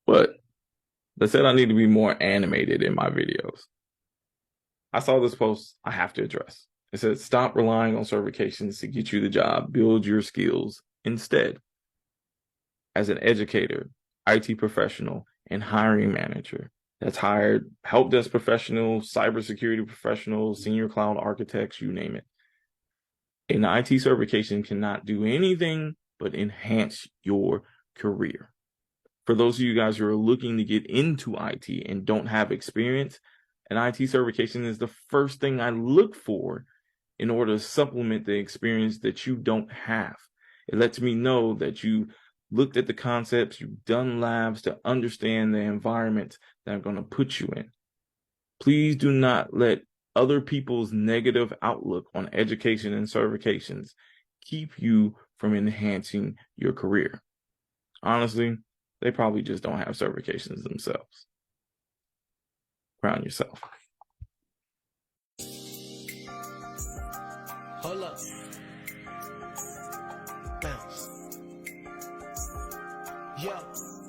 But they said I need to be more animated in my videos. I saw this post I have to address. It said, stop relying on certifications to get you the job, build your skills instead. As an educator, IT professional, and hiring manager that's hired help desk professionals, cybersecurity professionals, senior cloud architects, you name it. An IT certification cannot do anything but enhance your career. For those of you guys who are looking to get into IT and don't have experience, an IT certification is the first thing I look for in order to supplement the experience that you don't have. It lets me know that you looked at the concepts, you've done labs to understand the environment that I'm going to put you in. Please do not let other people's negative outlook on education and certifications keep you from enhancing your career. Honestly, they probably just don't have certifications themselves. Crown yourself. Hold up. Bounce. Yo.